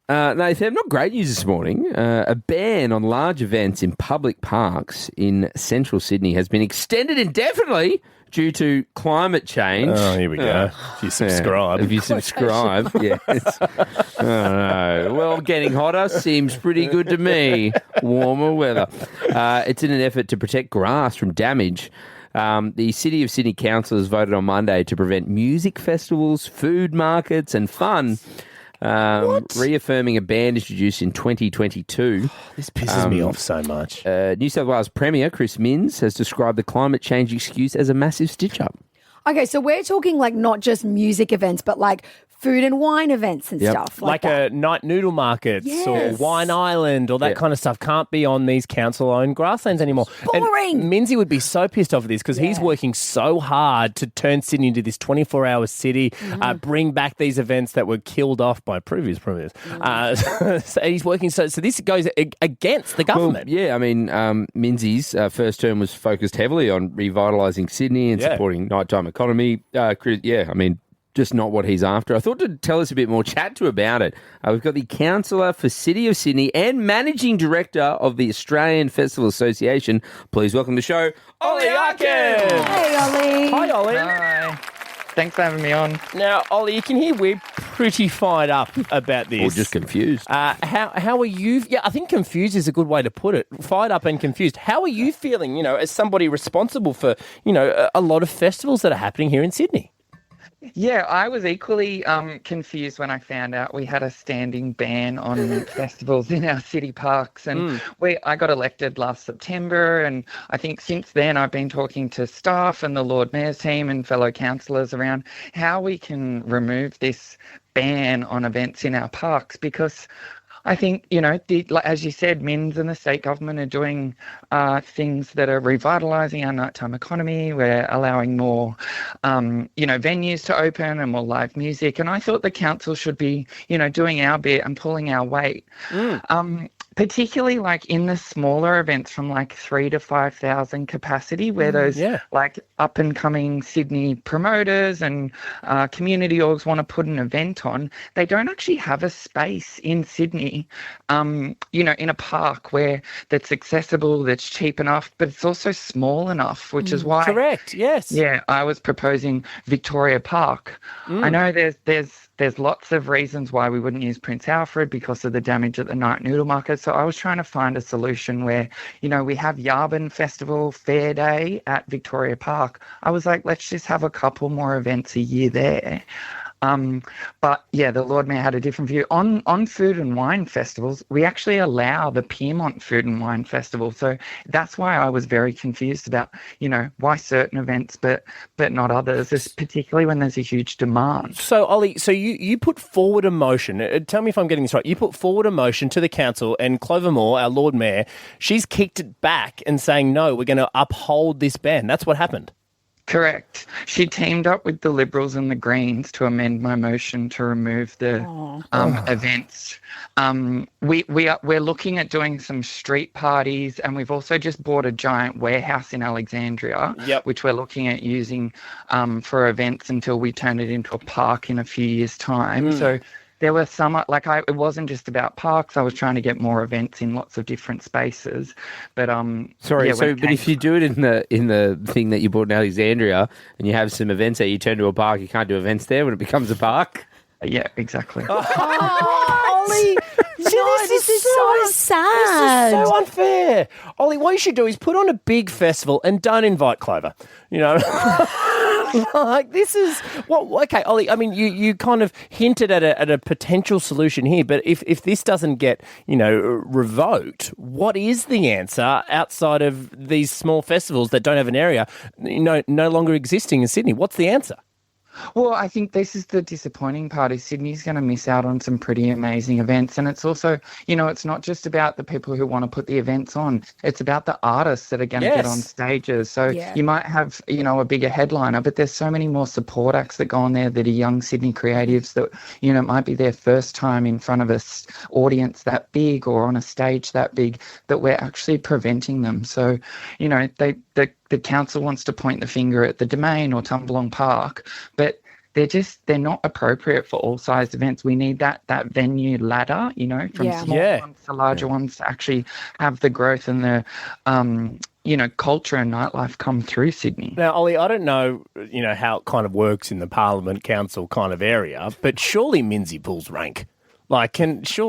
Nathan, not great news this morning. A ban on large events in public parks in central Sydney has been extended indefinitely due to climate change. Oh, here we go. If you subscribe. If you subscribe, yes. Oh, no. Well, getting hotter seems pretty good to me. Warmer weather. It's in an effort to protect grass from damage. The City of Sydney councillors voted on Monday to prevent music festivals, food markets and fun. Reaffirming a ban introduced in 2022. This pisses me off so much. New South Wales Premier Chris Minns has described the climate change excuse as a massive stitch-up. Okay, so we're talking like not just music events, but like food and wine events and stuff. Like a night noodle markets or Wine Island or that kind of stuff can't be on these council-owned grasslands anymore. Boring. And Minzy would be so pissed off at this because he's working so hard to turn Sydney into this 24-hour city, bring back these events that were killed off by previous premiers. So he's working so this goes against the government. Well, yeah, I mean, Minzy's first term was focused heavily on revitalising Sydney and supporting nighttime economy. Just not what he's after. I thought to tell us a bit more, chat to about it. We've got the Councillor for City of Sydney and Managing Director of the Australian Festival Association. Please welcome to the show, Ollie Arkin. Hey, Ollie. Hi, Ollie. Hi. Thanks for having me on. Now, Ollie, you can hear we're pretty fired up about this. Or just confused. How are you? Yeah, I think confused is a good way to put it. Fired up and confused. How are you feeling, as somebody responsible for, a lot of festivals that are happening here in Sydney? Yeah, I was equally confused when I found out we had a standing ban on festivals in our city parks. And I got elected last September, and I think since then I've been talking to staff and the Lord Mayor's team and fellow councillors around how we can remove this ban on events in our parks, because I think, as you said, Minns and the state government are doing things that are revitalising our nighttime economy. We're allowing more, venues to open and more live music. And I thought the council should be, doing our bit and pulling our weight. Particularly like in the smaller events from like 3,000 to 5,000 capacity, where those like up and coming Sydney promoters and community orgs want to put an event on, they don't actually have a space in Sydney, in a park where that's accessible, that's cheap enough, but it's also small enough, which is why. Correct. Yes. Yeah, I was proposing Victoria Park. I know there's lots of reasons why we wouldn't use Prince Alfred because of the damage at the night noodle market. So I was trying to find a solution where, we have Yarbin Festival Fair Day at Victoria Park. I was like, let's just have a couple more events a year there. But yeah, the Lord Mayor had a different view. On food and wine festivals, we actually allow the Piedmont Food and Wine Festival. So that's why I was very confused about, why certain events but not others, particularly when there's a huge demand. So, Ollie, you put forward a motion. Tell me if I'm getting this right. You put forward a motion to the council, and Clover Moore, our Lord Mayor, she's kicked it back and saying, no, we're going to uphold this ban. That's what happened. Correct. She teamed up with the Liberals and the Greens to amend my motion to remove the events. We're looking at doing some street parties, and we've also just bought a giant warehouse in Alexandria, which we're looking at using for events until we turn it into a park in a few years' time. So there were some, it wasn't just about parks. I was trying to get more events in lots of different spaces. But but if you do it in the thing that you bought in Alexandria and you have some events there, you turn to a park, you can't do events there when it becomes a park. Yeah, exactly. Ollie, this is so sad. This is so unfair. Ollie, what you should do is put on a big festival and don't invite Clover. This is okay, Ollie. I mean, you kind of hinted at a potential solution here, but if this doesn't get revoked, what is the answer outside of these small festivals that don't have an area, no longer existing in Sydney? What's the answer? Well, I think this is the disappointing part, is Sydney's going to miss out on some pretty amazing events. And it's also, it's not just about the people who want to put the events on. It's about the artists that are going to get on stages. So you might have, a bigger headliner, but there's so many more support acts that go on there that are young Sydney creatives that, it might be their first time in front of an audience that big or on a stage that big, that we're actually preventing them. So, the council wants to point the finger at the Domain or Tumbalong Park, but they're not appropriate for all sized events. We need that venue ladder, from small ones to larger ones to actually have the growth and the culture and nightlife come through Sydney. Now, Ollie, I don't know, how it kind of works in the Parliament Council kind of area, but surely Minzy pulls rank. Like, can he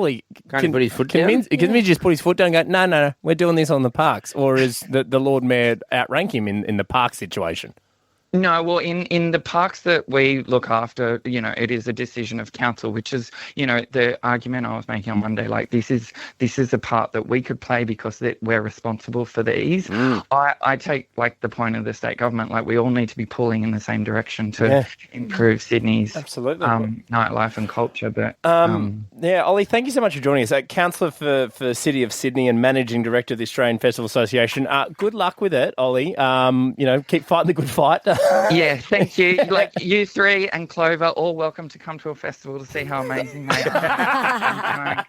put his foot down? Can Minzy just put his foot down and go, no, we're doing this on the parks? Or is the Lord Mayor outrank him in the park situation? No, well, in the parks that we look after, it is a decision of council, which is, the argument I was making on Monday. Like, this is a part that we could play because we're responsible for these. I take the point of the state government. Like, we all need to be pulling in the same direction to improve Sydney's nightlife and culture. But Ollie, thank you so much for joining us. Councillor for the City of Sydney and Managing Director of the Australian Festival Association. Good luck with it, Ollie. Keep fighting the good fight. Yeah, thank you. You three and Clover, all welcome to come to a festival to see how amazing they are.